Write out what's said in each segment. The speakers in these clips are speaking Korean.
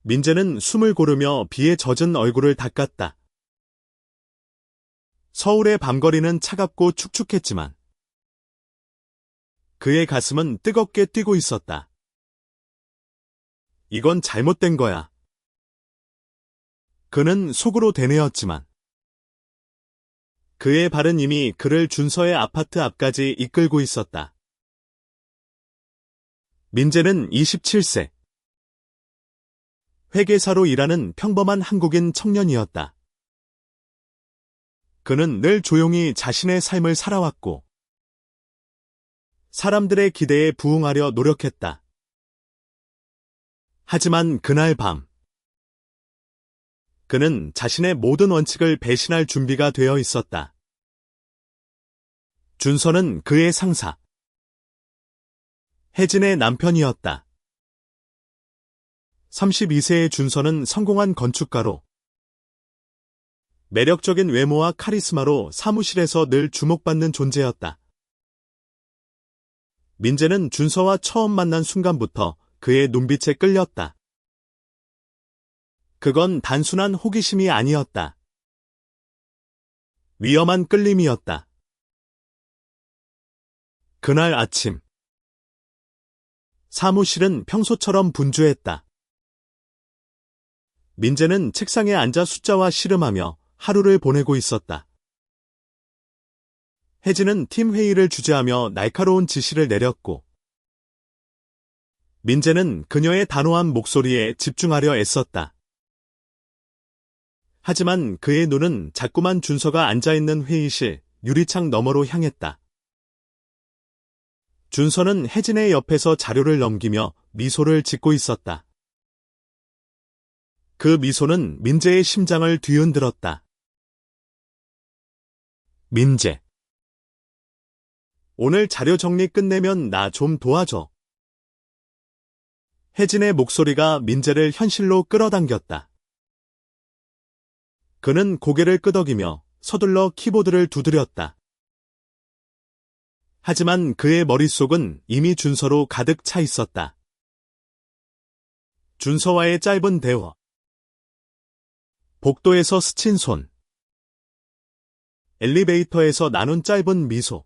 민재는 숨을 고르며 비에 젖은 얼굴을 닦았다. 서울의 밤거리는 차갑고 축축했지만 그의 가슴은 뜨겁게 뛰고 있었다. 이건 잘못된 거야. 그는 속으로 되뇌었지만 그의 발은 이미 그를 준서의 아파트 앞까지 이끌고 있었다. 민재는 27세. 회계사로 일하는 평범한 한국인 청년이었다. 그는 늘 조용히 자신의 삶을 살아왔고 사람들의 기대에 부응하려 노력했다. 하지만 그날 밤 그는 자신의 모든 원칙을 배신할 준비가 되어 있었다. 준서는 그의 상사, 혜진의 남편이었다. 32세의 준서는 성공한 건축가로 매력적인 외모와 카리스마로 사무실에서 늘 주목받는 존재였다. 민재는 준서와 처음 만난 순간부터 그의 눈빛에 끌렸다. 그건 단순한 호기심이 아니었다. 위험한 끌림이었다. 그날 아침 사무실은 평소처럼 분주했다. 민재는 책상에 앉아 숫자와 씨름하며 하루를 보내고 있었다. 혜진은 팀 회의를 주재하며 날카로운 지시를 내렸고 민재는 그녀의 단호한 목소리에 집중하려 애썼다. 하지만 그의 눈은 자꾸만 준서가 앉아있는 회의실 유리창 너머로 향했다. 준서는 혜진의 옆에서 자료를 넘기며 미소를 짓고 있었다. 그 미소는 민재의 심장을 뒤흔들었다. 민재. 오늘 자료 정리 끝내면 나 좀 도와줘. 혜진의 목소리가 민재를 현실로 끌어당겼다. 그는 고개를 끄덕이며 서둘러 키보드를 두드렸다. 하지만 그의 머릿속은 이미 준서로 가득 차 있었다. 준서와의 짧은 대화. 복도에서 스친 손. 엘리베이터에서 나눈 짧은 미소.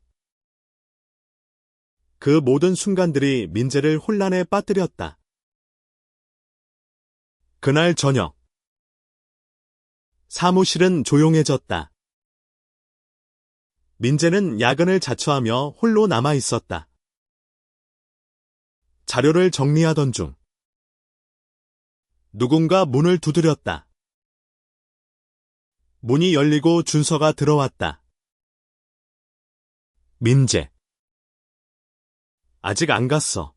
그 모든 순간들이 민재를 혼란에 빠뜨렸다. 그날 저녁. 사무실은 조용해졌다. 민재는 야근을 자처하며 홀로 남아 있었다. 자료를 정리하던 중 누군가 문을 두드렸다. 문이 열리고 준서가 들어왔다. 민재. 아직 안 갔어.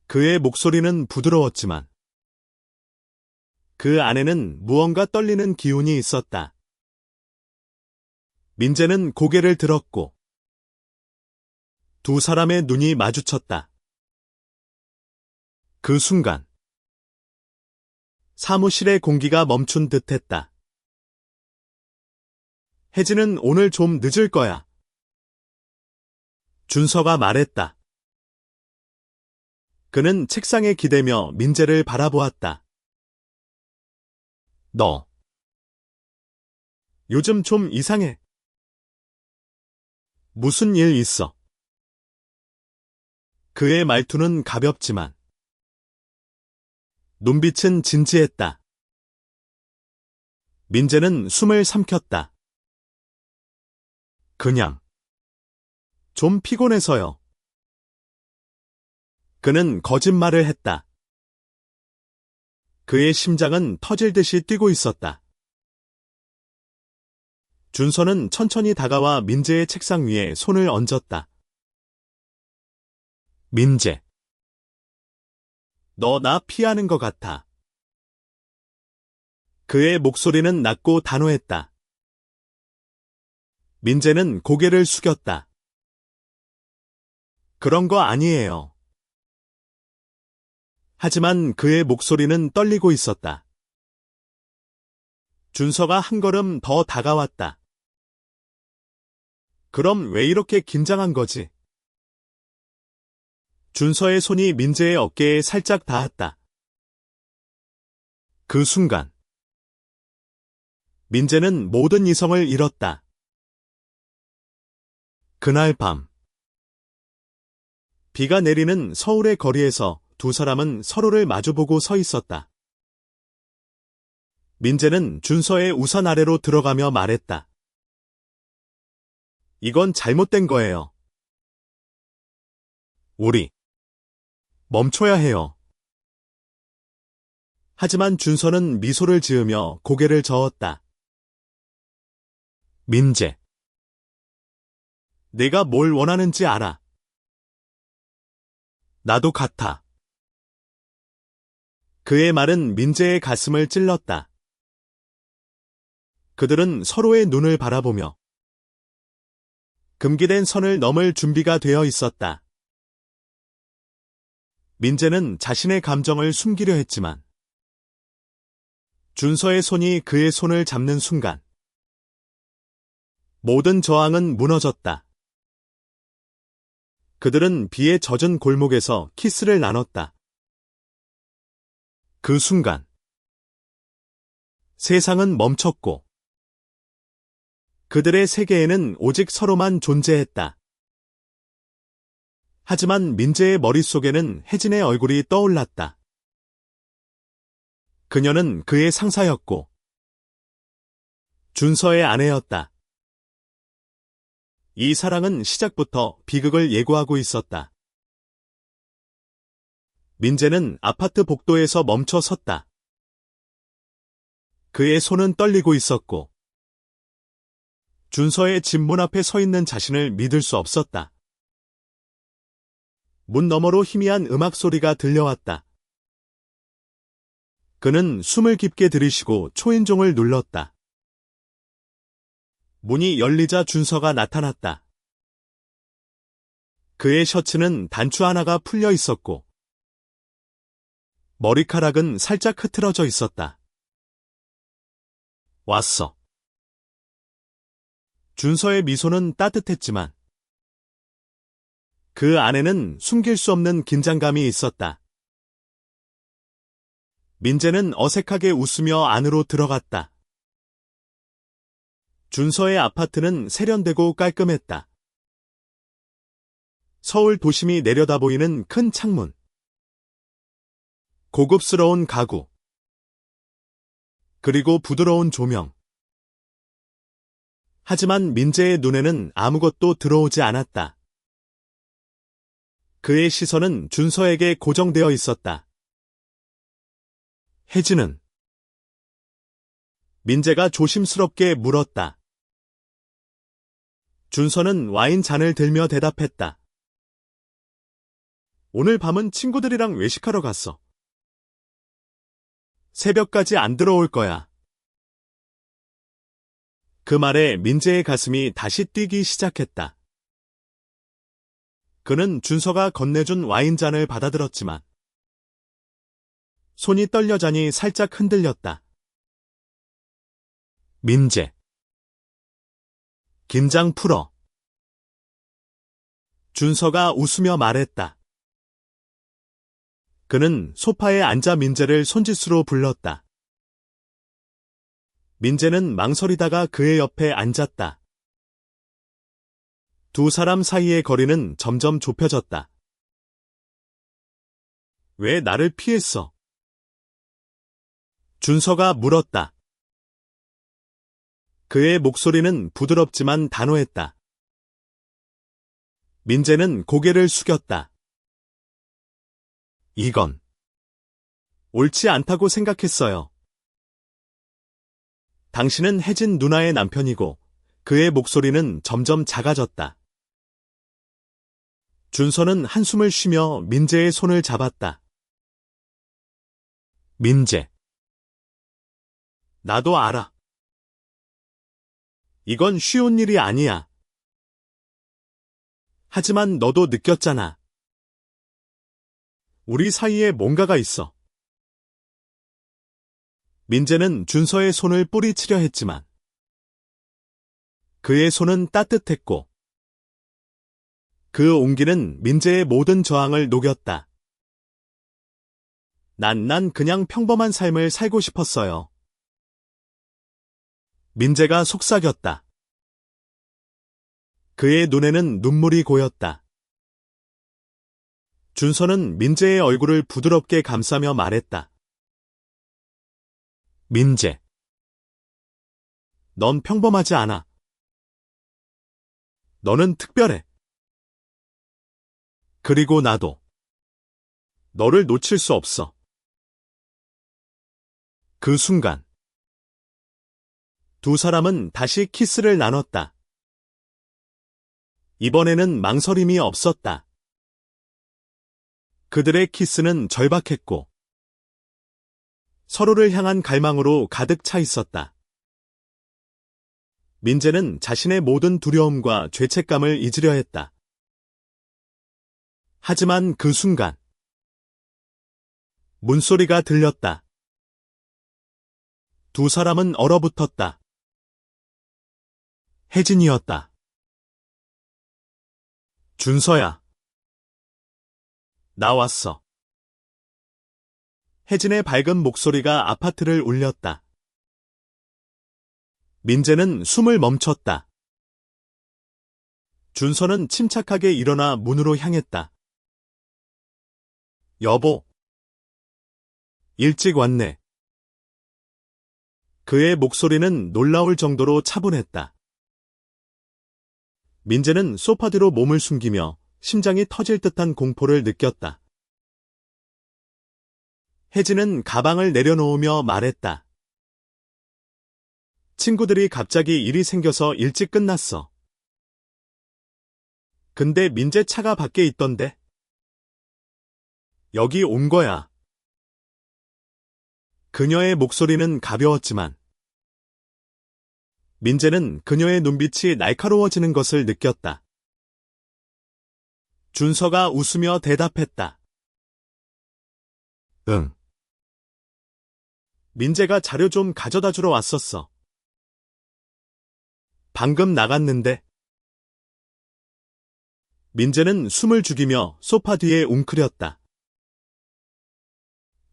그의 목소리는 부드러웠지만 그 안에는 무언가 떨리는 기운이 있었다. 민재는 고개를 들었고 두 사람의 눈이 마주쳤다. 그 순간 사무실의 공기가 멈춘 듯했다. 혜진은 오늘 좀 늦을 거야. 준서가 말했다. 그는 책상에 기대며 민재를 바라보았다. 너 요즘 좀 이상해. 무슨 일 있어? 그의 말투는 가볍지만 눈빛은 진지했다. 민재는 숨을 삼켰다. 그냥 좀 피곤해서요. 그는 거짓말을 했다. 그의 심장은 터질 듯이 뛰고 있었다. 준서는 천천히 다가와 민재의 책상 위에 손을 얹었다. 민재. 너 나 피하는 것 같아. 그의 목소리는 낮고 단호했다. 민재는 고개를 숙였다. 그런 거 아니에요. 하지만 그의 목소리는 떨리고 있었다. 준서가 한 걸음 더 다가왔다. 그럼 왜 이렇게 긴장한 거지? 준서의 손이 민재의 어깨에 살짝 닿았다. 그 순간 민재는 모든 이성을 잃었다. 그날 밤 비가 내리는 서울의 거리에서 두 사람은 서로를 마주보고 서 있었다. 민재는 준서의 우산 아래로 들어가며 말했다. 이건 잘못된 거예요. 우리 멈춰야 해요. 하지만 준서는 미소를 지으며 고개를 저었다. 민재, 내가 뭘 원하는지 알아. 나도 같아. 그의 말은 민재의 가슴을 찔렀다. 그들은 서로의 눈을 바라보며 금기된 선을 넘을 준비가 되어 있었다. 민재는 자신의 감정을 숨기려 했지만 준서의 손이 그의 손을 잡는 순간 모든 저항은 무너졌다. 그들은 비에 젖은 골목에서 키스를 나눴다. 그 순간 세상은 멈췄고 그들의 세계에는 오직 서로만 존재했다. 하지만 민재의 머릿속에는 혜진의 얼굴이 떠올랐다. 그녀는 그의 상사였고 준서의 아내였다. 이 사랑은 시작부터 비극을 예고하고 있었다. 민재는 아파트 복도에서 멈춰 섰다. 그의 손은 떨리고 있었고 준서의 집 문 앞에 서 있는 자신을 믿을 수 없었다. 문 너머로 희미한 음악 소리가 들려왔다. 그는 숨을 깊게 들이쉬고 초인종을 눌렀다. 문이 열리자 준서가 나타났다. 그의 셔츠는 단추 하나가 풀려 있었고 머리카락은 살짝 흐트러져 있었다. 왔어. 준서의 미소는 따뜻했지만 그 안에는 숨길 수 없는 긴장감이 있었다. 민재는 어색하게 웃으며 안으로 들어갔다. 준서의 아파트는 세련되고 깔끔했다. 서울 도심이 내려다보이는 큰 창문, 고급스러운 가구, 그리고 부드러운 조명. 하지만 민재의 눈에는 아무것도 들어오지 않았다. 그의 시선은 준서에게 고정되어 있었다. 혜진은? 민재가 조심스럽게 물었다. 준서는 와인 잔을 들며 대답했다. 오늘 밤은 친구들이랑 외식하러 갔어. 새벽까지 안 들어올 거야. 그 말에 민재의 가슴이 다시 뛰기 시작했다. 그는 준서가 건네준 와인잔을 받아들었지만 손이 떨려자니 살짝 흔들렸다. 민재. 긴장 풀어. 준서가 웃으며 말했다. 그는 소파에 앉아 민재를 손짓으로 불렀다. 민재는 망설이다가 그의 옆에 앉았다. 두 사람 사이의 거리는 점점 좁혀졌다. 왜 나를 피했어? 준서가 물었다. 그의 목소리는 부드럽지만 단호했다. 민재는 고개를 숙였다. 이건 옳지 않다고 생각했어요. 당신은 혜진 누나의 남편이고 그의 목소리는 점점 작아졌다. 준서는 한숨을 쉬며 민재의 손을 잡았다. 민재. 나도 알아. 이건 쉬운 일이 아니야. 하지만 너도 느꼈잖아. 우리 사이에 뭔가가 있어. 민재는 준서의 손을 뿌리치려 했지만 그의 손은 따뜻했고 그 온기는 민재의 모든 저항을 녹였다. 난 그냥 평범한 삶을 살고 싶었어요. 민재가 속삭였다. 그의 눈에는 눈물이 고였다. 준서는 민재의 얼굴을 부드럽게 감싸며 말했다. 민재. 넌 평범하지 않아. 너는 특별해. 그리고 나도. 너를 놓칠 수 없어. 그 순간. 두 사람은 다시 키스를 나눴다. 이번에는 망설임이 없었다. 그들의 키스는 절박했고 서로를 향한 갈망으로 가득 차 있었다. 민재는 자신의 모든 두려움과 죄책감을 잊으려 했다. 하지만 그 순간 문소리가 들렸다. 두 사람은 얼어붙었다. 혜진이었다. 준서야. 나왔어. 혜진의 밝은 목소리가 아파트를 울렸다. 민재는 숨을 멈췄다. 준서는 침착하게 일어나 문으로 향했다. 여보. 일찍 왔네. 그의 목소리는 놀라울 정도로 차분했다. 민재는 소파 뒤로 몸을 숨기며 심장이 터질 듯한 공포를 느꼈다. 혜진은 가방을 내려놓으며 말했다. 친구들이 갑자기 일이 생겨서 일찍 끝났어. 근데 민재 차가 밖에 있던데. 여기 온 거야. 그녀의 목소리는 가벼웠지만 민재는 그녀의 눈빛이 날카로워지는 것을 느꼈다. 준서가 웃으며 대답했다. 응. 민재가 자료 좀 가져다 주러 왔었어. 방금 나갔는데. 민재는 숨을 죽이며 소파 뒤에 웅크렸다.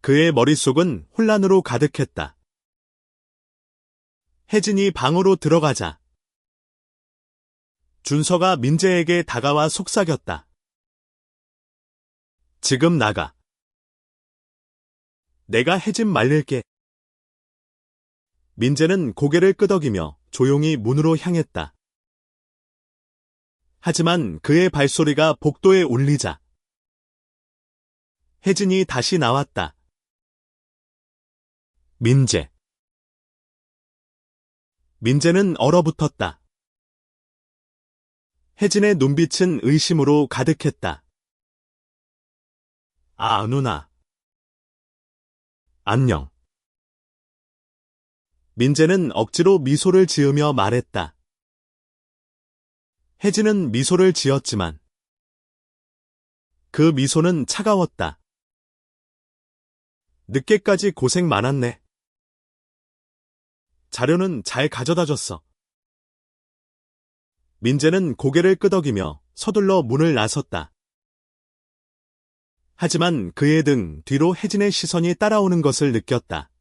그의 머릿속은 혼란으로 가득했다. 혜진이 방으로 들어가자 준서가 민재에게 다가와 속삭였다. 지금 나가. 내가 혜진 말릴게. 민재는 고개를 끄덕이며 조용히 문으로 향했다. 하지만 그의 발소리가 복도에 울리자 혜진이 다시 나왔다. 민재. 민재는 얼어붙었다. 혜진의 눈빛은 의심으로 가득했다. 아, 누나. 안녕. 민재는 억지로 미소를 지으며 말했다. 혜진은 미소를 지었지만 그 미소는 차가웠다. 늦게까지 고생 많았네. 자료는 잘 가져다 줬어. 민재는 고개를 끄덕이며 서둘러 문을 나섰다. 하지만 그의 등 뒤로 혜진의 시선이 따라오는 것을 느꼈다.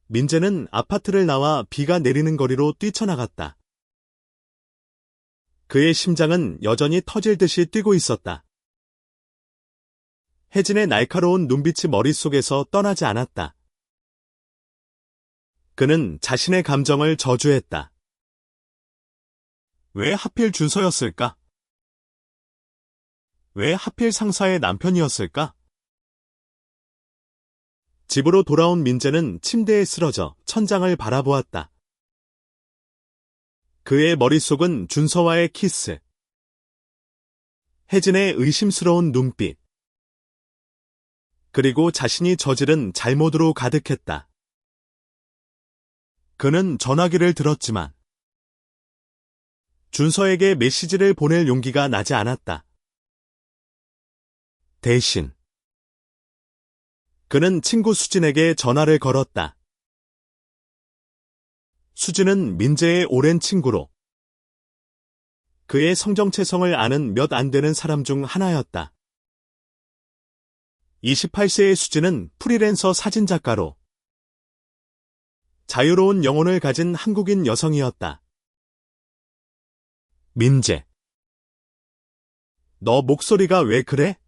민재는 아파트를 나와 비가 내리는 거리로 뛰쳐나갔다. 그의 심장은 여전히 터질 듯이 뛰고 있었다. 혜진의 날카로운 눈빛이 머릿속에서 떠나지 않았다. 그는 자신의 감정을 저주했다. 왜 하필 준서였을까? 왜 하필 상사의 남편이었을까? 집으로 돌아온 민재는 침대에 쓰러져 천장을 바라보았다. 그의 머릿속은 준서와의 키스, 혜진의 의심스러운 눈빛, 그리고 자신이 저지른 잘못으로 가득했다. 그는 전화기를 들었지만 준서에게 메시지를 보낼 용기가 나지 않았다. 대신 그는 친구 수진에게 전화를 걸었다. 수진은 민재의 오랜 친구로 그의 성정체성을 아는 몇 안 되는 사람 중 하나였다. 28세의 수지는 프리랜서 사진작가로 자유로운 영혼을 가진 한국인 여성이었다. 민재. 너 목소리가 왜 그래?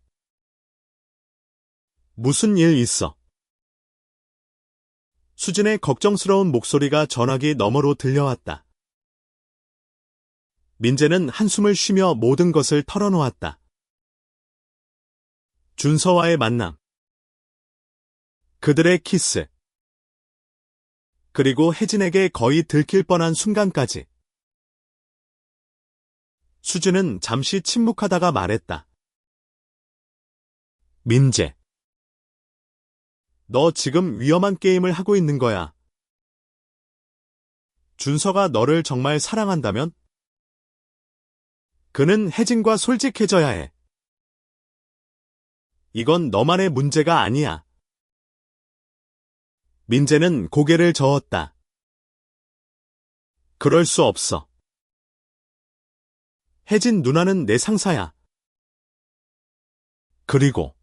무슨 일 있어? 수진의 걱정스러운 목소리가 전화기 너머로 들려왔다. 민재는 한숨을 쉬며 모든 것을 털어놓았다. 준서와의 만남, 그들의 키스, 그리고 혜진에게 거의 들킬 뻔한 순간까지. 수진은 잠시 침묵하다가 말했다. 민재. 너 지금 위험한 게임을 하고 있는 거야. 준서가 너를 정말 사랑한다면? 그는 혜진과 솔직해져야 해. 이건 너만의 문제가 아니야. 민재는 고개를 저었다. 그럴 수 없어. 혜진 누나는 내 상사야. 그리고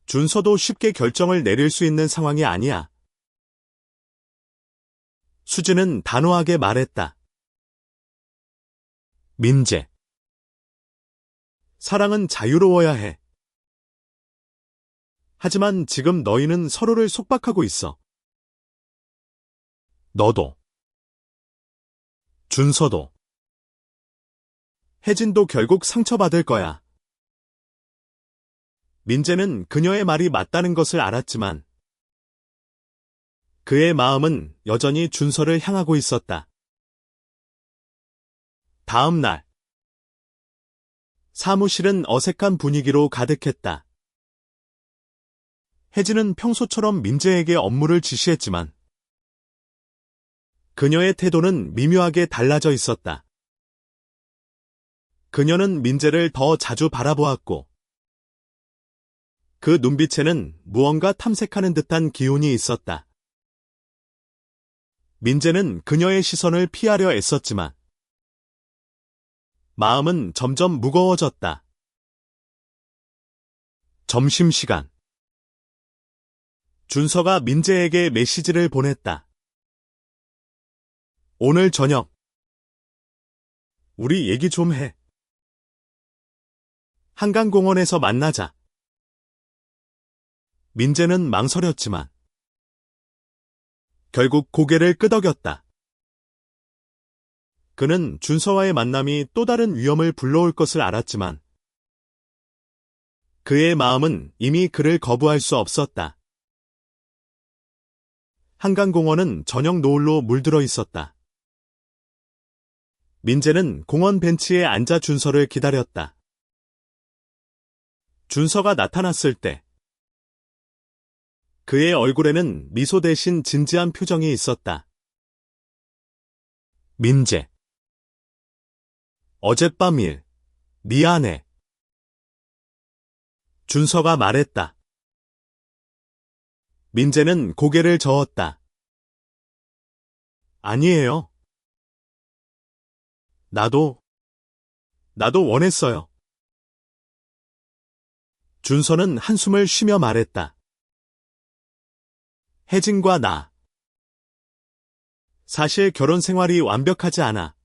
준서도 쉽게 결정을 내릴 수 있는 상황이 아니야. 수진은 단호하게 말했다. 민재. 사랑은 자유로워야 해. 하지만 지금 너희는 서로를 속박하고 있어. 너도. 준서도. 혜진도 결국 상처받을 거야. 민재는 그녀의 말이 맞다는 것을 알았지만 그의 마음은 여전히 준서를 향하고 있었다. 다음 날 사무실은 어색한 분위기로 가득했다. 혜진은 평소처럼 민재에게 업무를 지시했지만 그녀의 태도는 미묘하게 달라져 있었다. 그녀는 민재를 더 자주 바라보았고 그 눈빛에는 무언가 탐색하는 듯한 기운이 있었다. 민재는 그녀의 시선을 피하려 애썼지만 마음은 점점 무거워졌다. 점심시간. 준서가 민재에게 메시지를 보냈다. 오늘 저녁 우리 얘기 좀 해. 한강공원에서 만나자. 민재는 망설였지만 결국 고개를 끄덕였다. 그는 준서와의 만남이 또 다른 위험을 불러올 것을 알았지만 그의 마음은 이미 그를 거부할 수 없었다. 한강공원은 저녁 노을로 물들어 있었다. 민재는 공원 벤치에 앉아 준서를 기다렸다. 준서가 나타났을 때 그의 얼굴에는 미소 대신 진지한 표정이 있었다. 민재. 어젯밤 일, 미안해. 준서가 말했다. 민재는 고개를 저었다. 아니에요. 나도 원했어요. 준서는 한숨을 쉬며 말했다. 혜진과 나. 사실 결혼 생활이 완벽하지 않아.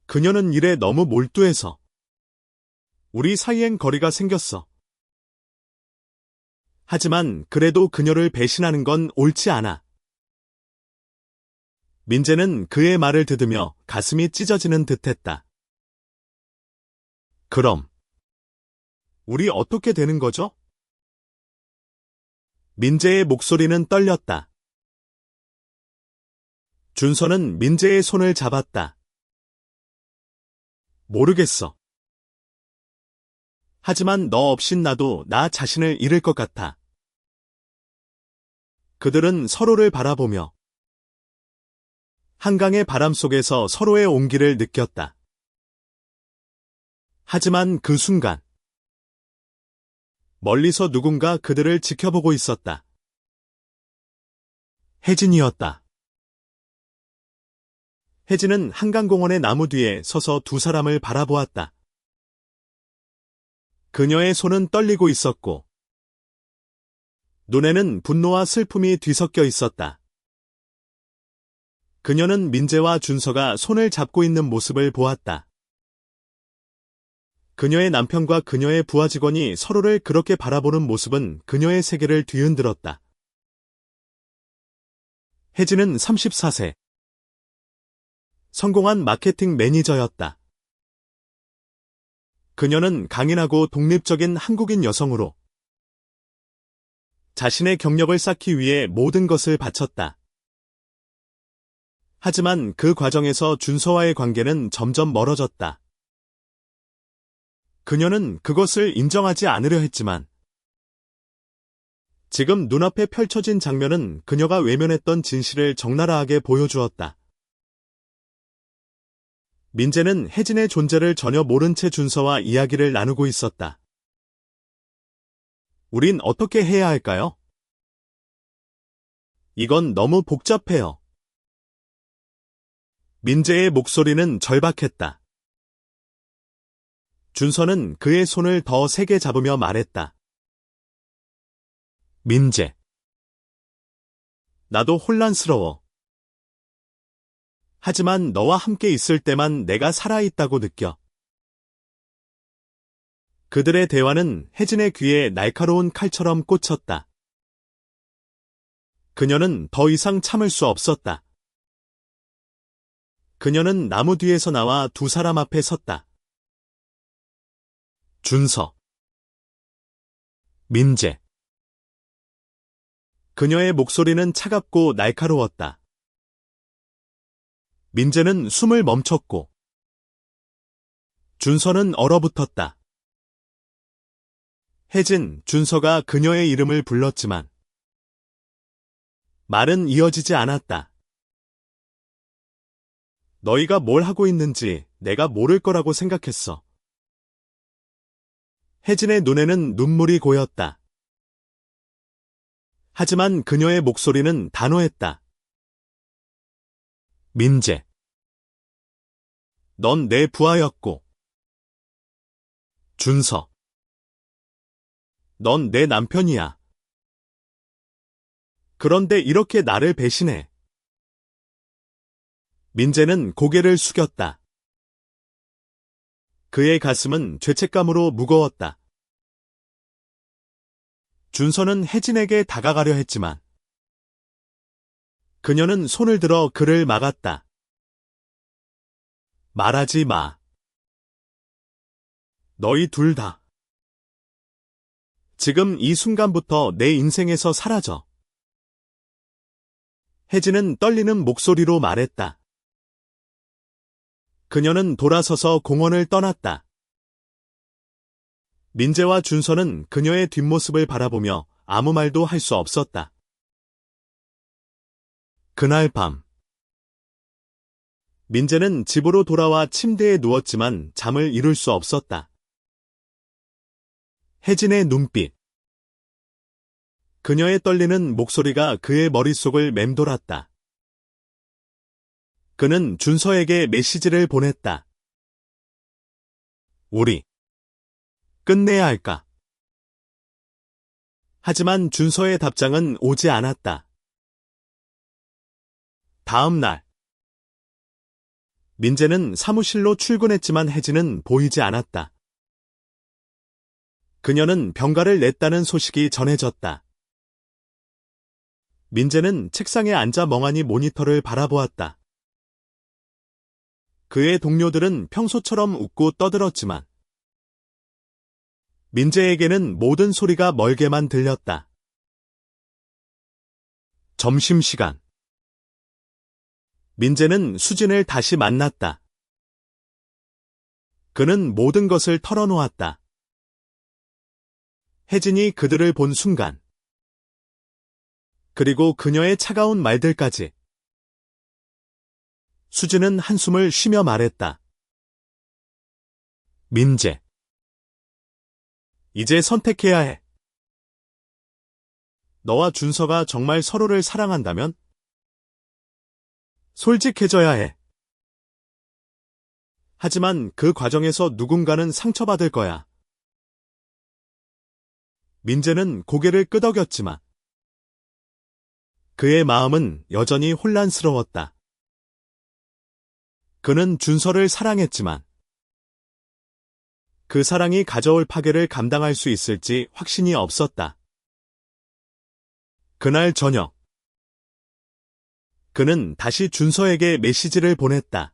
그녀는 일에 너무 몰두해서 우리 사이엔 거리가 생겼어. 하지만 그래도 그녀를 배신하는 건 옳지 않아. 민재는 그의 말을 듣으며 가슴이 찢어지는 듯했다. 그럼 우리 어떻게 되는 거죠? 민재의 목소리는 떨렸다. 준서는 민재의 손을 잡았다. 모르겠어. 하지만 너 없인 나도 나 자신을 잃을 것 같아. 그들은 서로를 바라보며 한강의 바람 속에서 서로의 온기를 느꼈다. 하지만 그 순간 멀리서 누군가 그들을 지켜보고 있었다. 혜진이었다. 혜진은 한강공원의 나무 뒤에 서서 두 사람을 바라보았다. 그녀의 손은 떨리고 있었고, 눈에는 분노와 슬픔이 뒤섞여 있었다. 그녀는 민재와 준서가 손을 잡고 있는 모습을 보았다. 그녀의 남편과 그녀의 부하 직원이 서로를 그렇게 바라보는 모습은 그녀의 세계를 뒤흔들었다. 혜진은 34세. 성공한 마케팅 매니저였다. 그녀는 강인하고 독립적인 한국인 여성으로 자신의 경력을 쌓기 위해 모든 것을 바쳤다. 하지만 그 과정에서 준서와의 관계는 점점 멀어졌다. 그녀는 그것을 인정하지 않으려 했지만 지금 눈앞에 펼쳐진 장면은 그녀가 외면했던 진실을 적나라하게 보여주었다. 민재는 혜진의 존재를 전혀 모른 채 준서와 이야기를 나누고 있었다. 우린 어떻게 해야 할까요? 이건 너무 복잡해요. 민재의 목소리는 절박했다. 준서는 그의 손을 더 세게 잡으며 말했다. 민재. 나도 혼란스러워. 하지만 너와 함께 있을 때만 내가 살아있다고 느껴. 그들의 대화는 혜진의 귀에 날카로운 칼처럼 꽂혔다. 그녀는 더 이상 참을 수 없었다. 그녀는 나무 뒤에서 나와 두 사람 앞에 섰다. 준서. 민재. 그녀의 목소리는 차갑고 날카로웠다. 민재는 숨을 멈췄고 준서는 얼어붙었다. 혜진, 준서가 그녀의 이름을 불렀지만 말은 이어지지 않았다. 너희가 뭘 하고 있는지 내가 모를 거라고 생각했어. 혜진의 눈에는 눈물이 고였다. 하지만 그녀의 목소리는 단호했다. 민재. 넌 내 부하였고. 준서. 넌 내 남편이야. 그런데 이렇게 나를 배신해. 민재는 고개를 숙였다. 그의 가슴은 죄책감으로 무거웠다. 준서는 혜진에게 다가가려 했지만 그녀는 손을 들어 그를 막았다. 말하지 마. 너희 둘 다. 지금 이 순간부터 내 인생에서 사라져. 혜진은 떨리는 목소리로 말했다. 그녀는 돌아서서 공원을 떠났다. 민재와 준서는 그녀의 뒷모습을 바라보며 아무 말도 할 수 없었다. 그날 밤 민재는 집으로 돌아와 침대에 누웠지만 잠을 이룰 수 없었다. 혜진의 눈빛, 그녀의 떨리는 목소리가 그의 머릿속을 맴돌았다. 그는 준서에게 메시지를 보냈다. 우리 끝내야 할까? 하지만 준서의 답장은 오지 않았다. 다음 날 민재는 사무실로 출근했지만 혜진은 보이지 않았다. 그녀는 병가를 냈다는 소식이 전해졌다. 민재는 책상에 앉아 멍하니 모니터를 바라보았다. 그의 동료들은 평소처럼 웃고 떠들었지만 민재에게는 모든 소리가 멀게만 들렸다. 점심시간 민재는 수진을 다시 만났다. 그는 모든 것을 털어놓았다. 혜진이 그들을 본 순간, 그리고 그녀의 차가운 말들까지. 수진은 한숨을 쉬며 말했다. 민재. 이제 선택해야 해. 너와 준서가 정말 서로를 사랑한다면 솔직해져야 해. 하지만 그 과정에서 누군가는 상처받을 거야. 민재는 고개를 끄덕였지만 그의 마음은 여전히 혼란스러웠다. 그는 준서를 사랑했지만 그 사랑이 가져올 파괴를 감당할 수 있을지 확신이 없었다. 그날 저녁, 그는 다시 준서에게 메시지를 보냈다.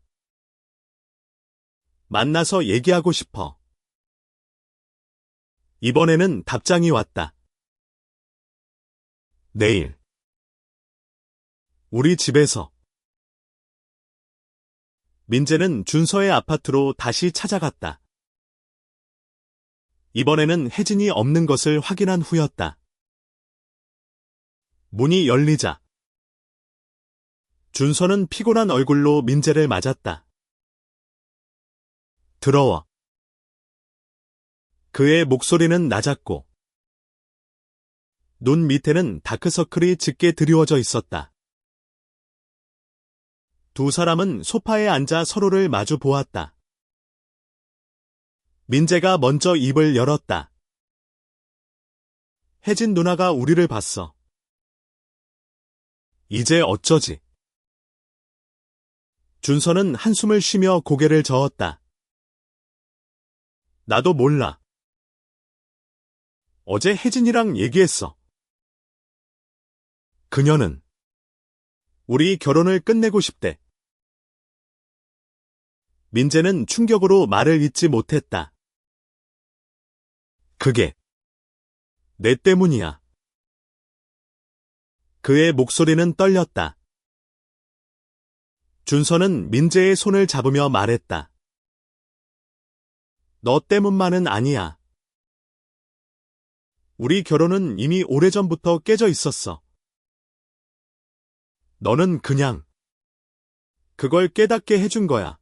만나서 얘기하고 싶어. 이번에는 답장이 왔다. 내일. 우리 집에서. 민재는 준서의 아파트로 다시 찾아갔다. 이번에는 혜진이 없는 것을 확인한 후였다. 문이 열리자 준서는 피곤한 얼굴로 민재를 맞았다. 들어와. 그의 목소리는 낮았고 눈 밑에는 다크서클이 짙게 드리워져 있었다. 두 사람은 소파에 앉아 서로를 마주 보았다. 민재가 먼저 입을 열었다. 혜진 누나가 우리를 봤어. 이제 어쩌지? 준서는 한숨을 쉬며 고개를 저었다. 나도 몰라. 어제 혜진이랑 얘기했어. 그녀는 우리 결혼을 끝내고 싶대. 민재는 충격으로 말을 잇지 못했다. 그게 내 때문이야. 그의 목소리는 떨렸다. 준서는 민재의 손을 잡으며 말했다. 너 때문만은 아니야. 우리 결혼은 이미 오래전부터 깨져 있었어. 너는 그냥 그걸 깨닫게 해준 거야.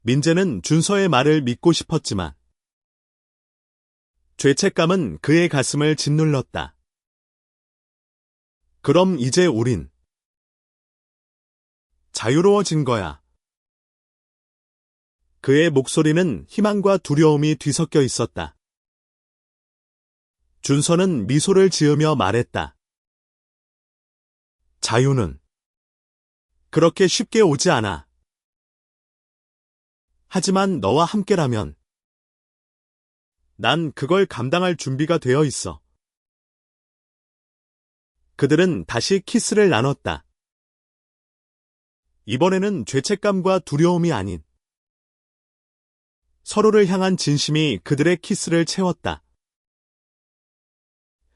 민재는 준서의 말을 믿고 싶었지만 죄책감은 그의 가슴을 짓눌렀다. 그럼 이제 우린 자유로워진 거야. 그의 목소리는 희망과 두려움이 뒤섞여 있었다. 준서는 미소를 지으며 말했다. 자유는 그렇게 쉽게 오지 않아. 하지만 너와 함께라면 난 그걸 감당할 준비가 되어 있어. 그들은 다시 키스를 나눴다. 이번에는 죄책감과 두려움이 아닌 서로를 향한 진심이 그들의 키스를 채웠다.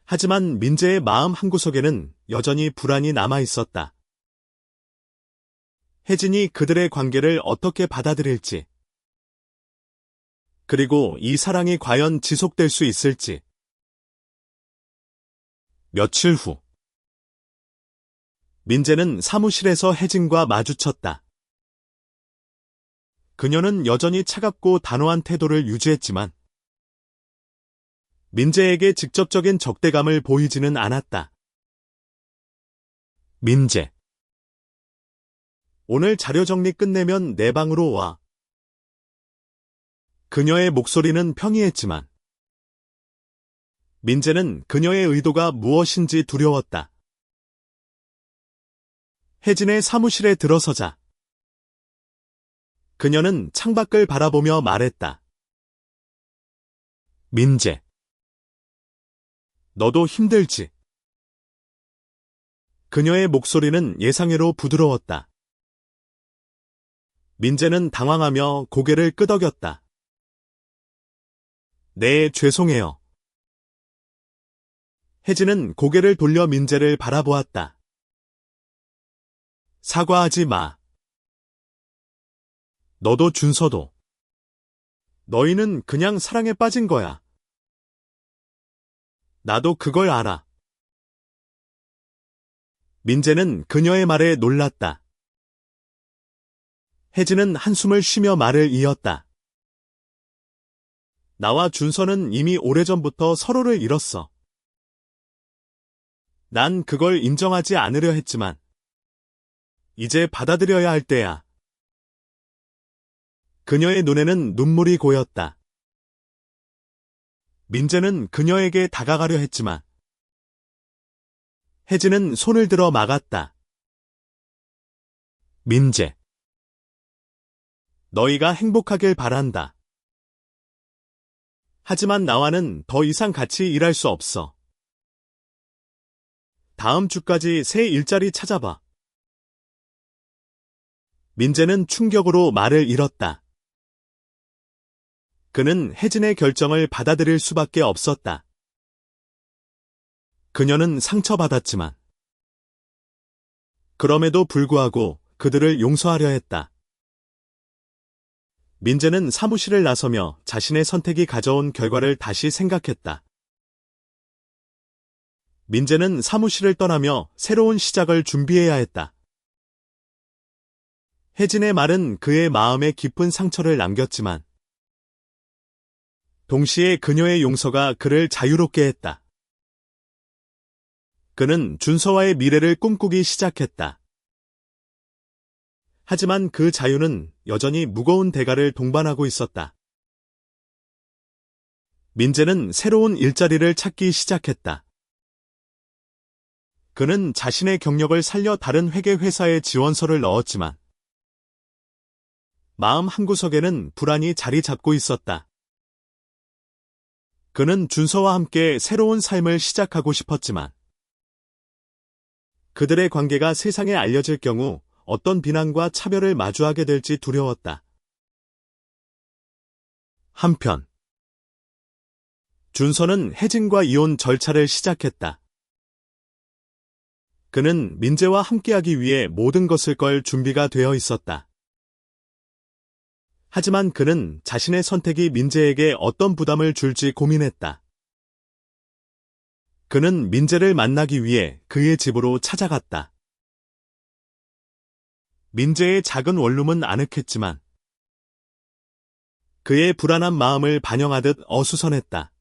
하지만 민재의 마음 한구석에는 여전히 불안이 남아 있었다. 혜진이 그들의 관계를 어떻게 받아들일지, 그리고 이 사랑이 과연 지속될 수 있을지. 며칠 후, 민재는 사무실에서 혜진과 마주쳤다. 그녀는 여전히 차갑고 단호한 태도를 유지했지만 민재에게 직접적인 적대감을 보이지는 않았다. 민재. 오늘 자료 정리 끝내면 내 방으로 와. 그녀의 목소리는 평이했지만 민재는 그녀의 의도가 무엇인지 두려웠다. 혜진의 사무실에 들어서자 그녀는 창밖을 바라보며 말했다. 민재. 너도 힘들지? 그녀의 목소리는 예상외로 부드러웠다. 민재는 당황하며 고개를 끄덕였다. 네, 죄송해요. 혜진은 고개를 돌려 민재를 바라보았다. 사과하지 마. 너도 준서도. 너희는 그냥 사랑에 빠진 거야. 나도 그걸 알아. 민재는 그녀의 말에 놀랐다. 혜진은 한숨을 쉬며 말을 이었다. 나와 준서는 이미 오래전부터 서로를 잃었어. 난 그걸 인정하지 않으려 했지만 이제 받아들여야 할 때야. 그녀의 눈에는 눈물이 고였다. 민재는 그녀에게 다가가려 했지만 혜진은 손을 들어 막았다. 민재. 너희가 행복하길 바란다. 하지만 나와는 더 이상 같이 일할 수 없어. 다음 주까지 새 일자리 찾아봐. 민재는 충격으로 말을 잃었다. 그는 혜진의 결정을 받아들일 수밖에 없었다. 그녀는 상처받았지만 그럼에도 불구하고 그들을 용서하려 했다. 민재는 사무실을 나서며 자신의 선택이 가져온 결과를 다시 생각했다. 민재는 사무실을 떠나며 새로운 시작을 준비해야 했다. 혜진의 말은 그의 마음에 깊은 상처를 남겼지만 동시에 그녀의 용서가 그를 자유롭게 했다. 그는 준서와의 미래를 꿈꾸기 시작했다. 하지만 그 자유는 여전히 무거운 대가를 동반하고 있었다. 민재는 새로운 일자리를 찾기 시작했다. 그는 자신의 경력을 살려 다른 회계 회사에 지원서를 넣었지만 마음 한구석에는 불안이 자리 잡고 있었다. 그는 준서와 함께 새로운 삶을 시작하고 싶었지만 그들의 관계가 세상에 알려질 경우 어떤 비난과 차별을 마주하게 될지 두려웠다. 한편 준서는 혜진과 이혼 절차를 시작했다. 그는 민재와 함께하기 위해 모든 것을 걸 준비가 되어 있었다. 하지만 그는 자신의 선택이 민재에게 어떤 부담을 줄지 고민했다. 그는 민재를 만나기 위해 그의 집으로 찾아갔다. 민재의 작은 원룸은 아늑했지만 그의 불안한 마음을 반영하듯 어수선했다.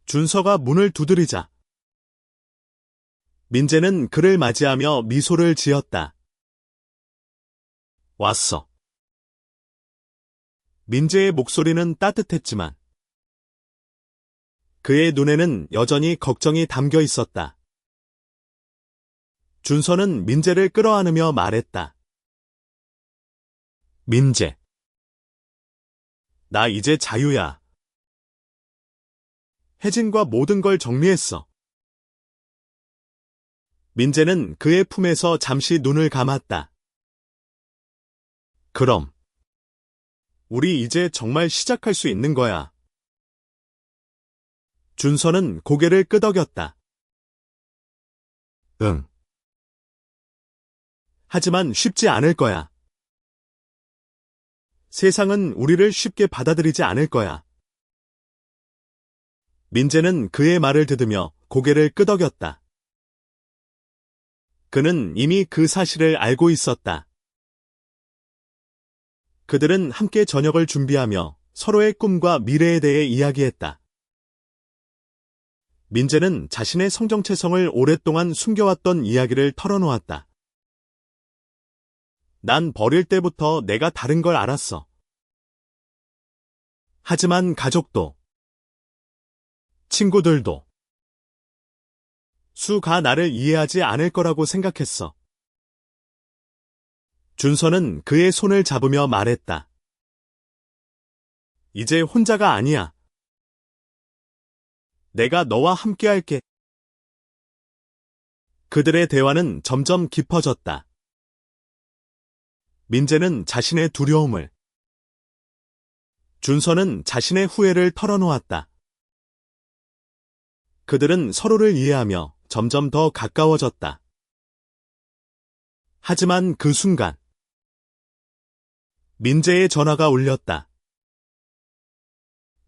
준서가 문을 두드리자 민재는 그를 맞이하며 미소를 지었다. 왔어. 민재의 목소리는 따뜻했지만 그의 눈에는 여전히 걱정이 담겨 있었다. 준서는 민재를 끌어안으며 말했다. 민재. 나 이제 자유야. 혜진과 모든 걸 정리했어. 민재는 그의 품에서 잠시 눈을 감았다. 그럼 우리 이제 정말 시작할 수 있는 거야. 준서는 고개를 끄덕였다. 응. 하지만 쉽지 않을 거야. 세상은 우리를 쉽게 받아들이지 않을 거야. 민재는 그의 말을 듣으며 고개를 끄덕였다. 그는 이미 그 사실을 알고 있었다. 그들은 함께 저녁을 준비하며 서로의 꿈과 미래에 대해 이야기했다. 민재는 자신의 성정체성을 오랫동안 숨겨왔던 이야기를 털어놓았다. 난 버릴 때부터 내가 다른 걸 알았어. 하지만 가족도, 친구들도 수가 나를 이해하지 않을 거라고 생각했어. 준서는 그의 손을 잡으며 말했다. 이제 혼자가 아니야. 내가 너와 함께할게. 그들의 대화는 점점 깊어졌다. 민재는 자신의 두려움을, 준서는 자신의 후회를 털어놓았다. 그들은 서로를 이해하며 점점 더 가까워졌다. 하지만 그 순간 민재의 전화가 울렸다.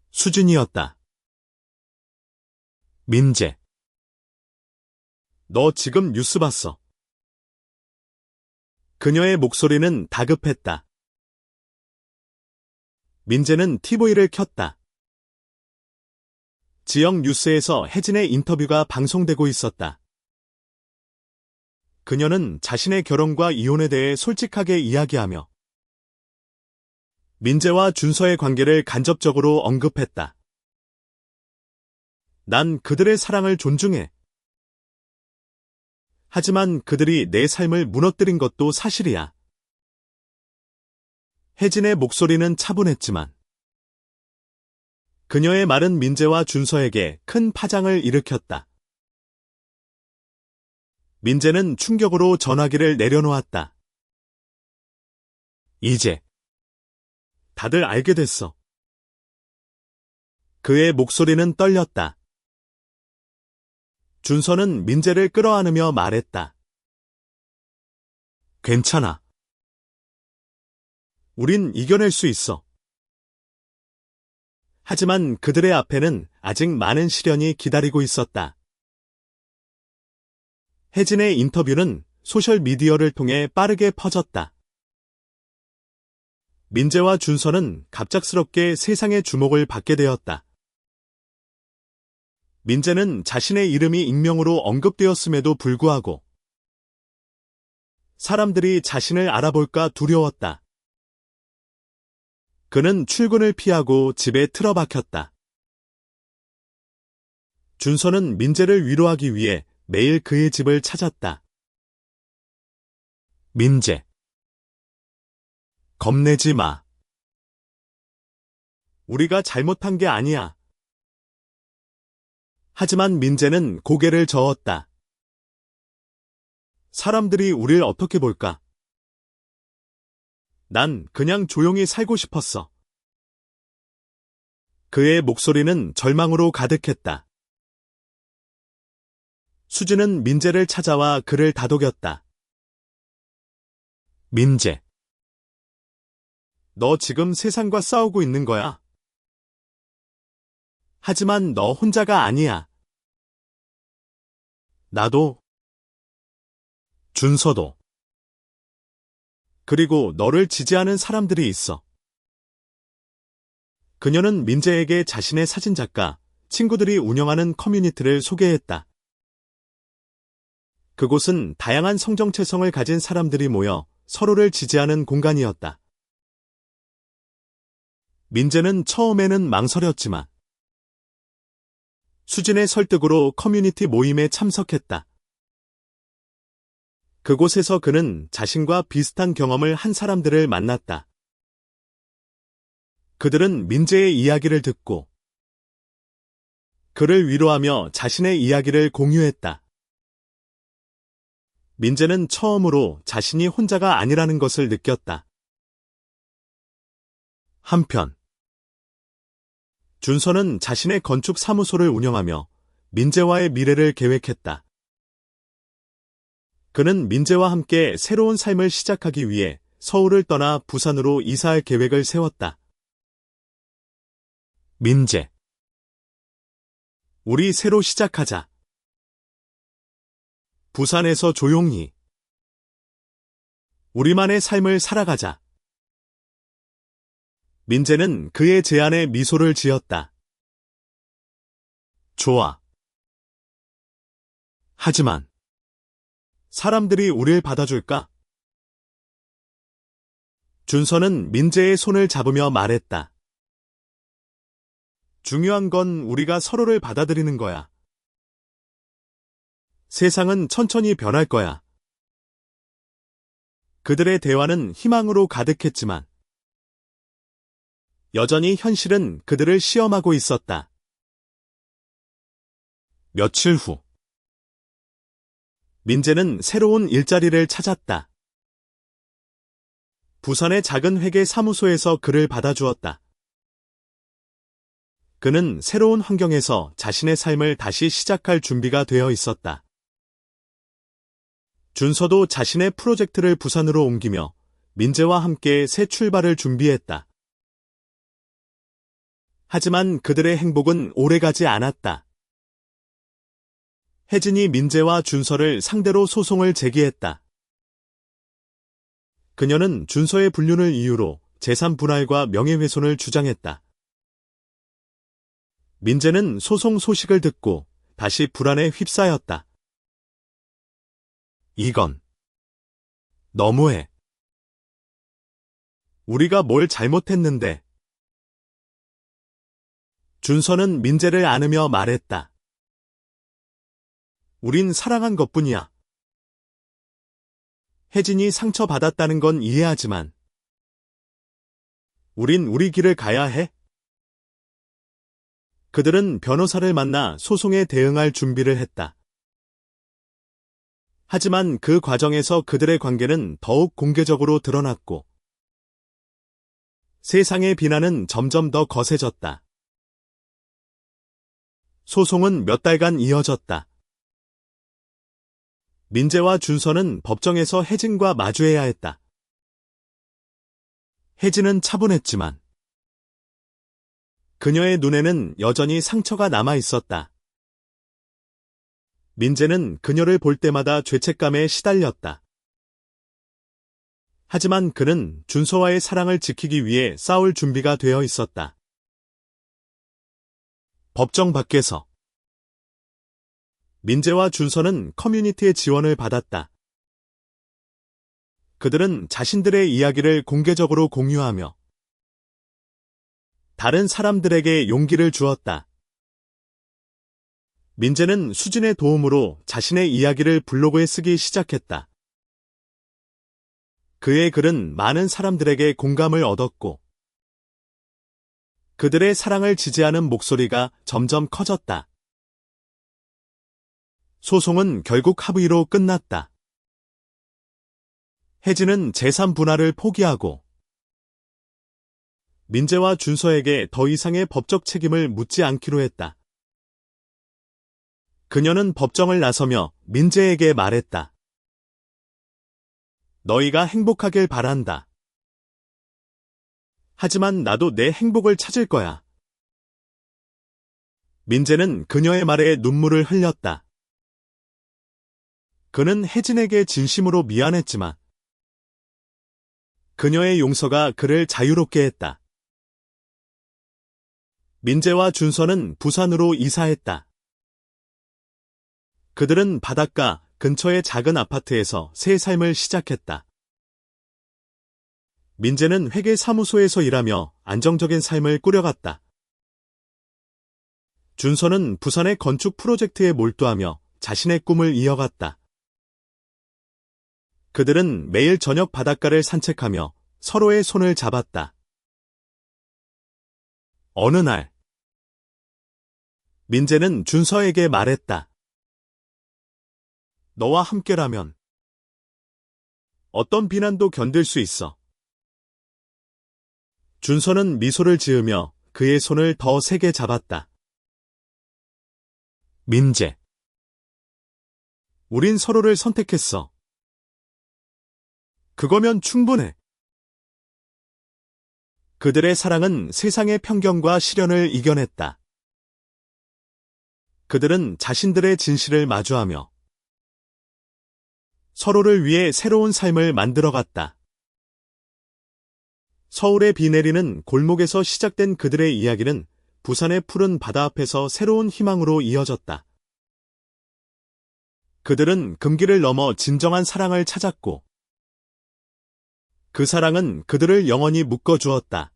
수진이었다. 민재. 너 지금 뉴스 봤어? 그녀의 목소리는 다급했다. 민재는 TV를 켰다. 지역 뉴스에서 혜진의 인터뷰가 방송되고 있었다. 그녀는 자신의 결혼과 이혼에 대해 솔직하게 이야기하며 민재와 준서의 관계를 간접적으로 언급했다. 난 그들의 사랑을 존중해. 하지만 그들이 내 삶을 무너뜨린 것도 사실이야. 혜진의 목소리는 차분했지만 그녀의 말은 민재와 준서에게 큰 파장을 일으켰다. 민재는 충격으로 전화기를 내려놓았다. 이제 다들 알게 됐어. 그의 목소리는 떨렸다. 준서는 민재를 끌어안으며 말했다. 괜찮아. 우린 이겨낼 수 있어. 하지만 그들의 앞에는 아직 많은 시련이 기다리고 있었다. 혜진의 인터뷰는 소셜미디어를 통해 빠르게 퍼졌다. 민재와 준서는 갑작스럽게 세상의 주목을 받게 되었다. 민재는 자신의 이름이 익명으로 언급되었음에도 불구하고 사람들이 자신을 알아볼까 두려웠다. 그는 출근을 피하고 집에 틀어박혔다. 준서는 민재를 위로하기 위해 매일 그의 집을 찾았다. 민재. 겁내지 마. 우리가 잘못한 게 아니야. 하지만 민재는 고개를 저었다. 사람들이 우릴 어떻게 볼까? 난 그냥 조용히 살고 싶었어. 그의 목소리는 절망으로 가득했다. 수지는 민재를 찾아와 그를 다독였다. 민재. 너 지금 세상과 싸우고 있는 거야. 하지만 너 혼자가 아니야. 나도. 준서도. 그리고 너를 지지하는 사람들이 있어. 그녀는 민재에게 자신의 사진작가, 친구들이 운영하는 커뮤니티를 소개했다. 그곳은 다양한 성정체성을 가진 사람들이 모여 서로를 지지하는 공간이었다. 민재는 처음에는 망설였지만 수진의 설득으로 커뮤니티 모임에 참석했다. 그곳에서 그는 자신과 비슷한 경험을 한 사람들을 만났다. 그들은 민재의 이야기를 듣고 그를 위로하며 자신의 이야기를 공유했다. 민재는 처음으로 자신이 혼자가 아니라는 것을 느꼈다. 한편 준서는 자신의 건축 사무소를 운영하며 민재와의 미래를 계획했다. 그는 민재와 함께 새로운 삶을 시작하기 위해 서울을 떠나 부산으로 이사할 계획을 세웠다. 민재. 우리 새로 시작하자. 부산에서 조용히. 우리만의 삶을 살아가자. 민재는 그의 제안에 미소를 지었다. 좋아. 하지만 사람들이 우릴 받아줄까? 준서는 민재의 손을 잡으며 말했다. 중요한 건 우리가 서로를 받아들이는 거야. 세상은 천천히 변할 거야. 그들의 대화는 희망으로 가득했지만 여전히 현실은 그들을 시험하고 있었다. 며칠 후 민재는 새로운 일자리를 찾았다. 부산의 작은 회계 사무소에서 그를 받아주었다. 그는 새로운 환경에서 자신의 삶을 다시 시작할 준비가 되어 있었다. 준서도 자신의 프로젝트를 부산으로 옮기며 민재와 함께 새 출발을 준비했다. 하지만 그들의 행복은 오래가지 않았다. 혜진이 민재와 준서를 상대로 소송을 제기했다. 그녀는 준서의 불륜을 이유로 재산 분할과 명예훼손을 주장했다. 민재는 소송 소식을 듣고 다시 불안에 휩싸였다. 이건 너무해. 우리가 뭘 잘못했는데. 준서는 민재를 안으며 말했다. 우린 사랑한 것뿐이야. 혜진이 상처받았다는 건 이해하지만 우린 우리 길을 가야 해. 그들은 변호사를 만나 소송에 대응할 준비를 했다. 하지만 그 과정에서 그들의 관계는 더욱 공개적으로 드러났고 세상의 비난은 점점 더 거세졌다. 소송은 몇 달간 이어졌다. 민재와 준서는 법정에서 혜진과 마주해야 했다. 혜진은 차분했지만 그녀의 눈에는 여전히 상처가 남아 있었다. 민재는 그녀를 볼 때마다 죄책감에 시달렸다. 하지만 그는 준서와의 사랑을 지키기 위해 싸울 준비가 되어 있었다. 법정 밖에서 민재와 준서는 커뮤니티의 지원을 받았다. 그들은 자신들의 이야기를 공개적으로 공유하며 다른 사람들에게 용기를 주었다. 민재는 수진의 도움으로 자신의 이야기를 블로그에 쓰기 시작했다. 그의 글은 많은 사람들에게 공감을 얻었고 그들의 사랑을 지지하는 목소리가 점점 커졌다. 소송은 결국 합의로 끝났다. 혜진은 재산 분할을 포기하고 민재와 준서에게 더 이상의 법적 책임을 묻지 않기로 했다. 그녀는 법정을 나서며 민재에게 말했다. 너희가 행복하길 바란다. 하지만 나도 내 행복을 찾을 거야. 민재는 그녀의 말에 눈물을 흘렸다. 그는 혜진에게 진심으로 미안했지만 그녀의 용서가 그를 자유롭게 했다. 민재와 준서는 부산으로 이사했다. 그들은 바닷가 근처의 작은 아파트에서 새 삶을 시작했다. 민재는 회계사무소에서 일하며 안정적인 삶을 꾸려갔다. 준서는 부산의 건축 프로젝트에 몰두하며 자신의 꿈을 이어갔다. 그들은 매일 저녁 바닷가를 산책하며 서로의 손을 잡았다. 어느 날, 민재는 준서에게 말했다. 너와 함께라면 어떤 비난도 견딜 수 있어. 준서는 미소를 지으며 그의 손을 더 세게 잡았다. 민재. 우린 서로를 선택했어. 그거면 충분해. 그들의 사랑은 세상의 편견과 시련을 이겨냈다. 그들은 자신들의 진실을 마주하며 서로를 위해 새로운 삶을 만들어갔다. 서울의 비 내리는 골목에서 시작된 그들의 이야기는 부산의 푸른 바다 앞에서 새로운 희망으로 이어졌다. 그들은 금기를 넘어 진정한 사랑을 찾았고 그 사랑은 그들을 영원히 묶어주었다.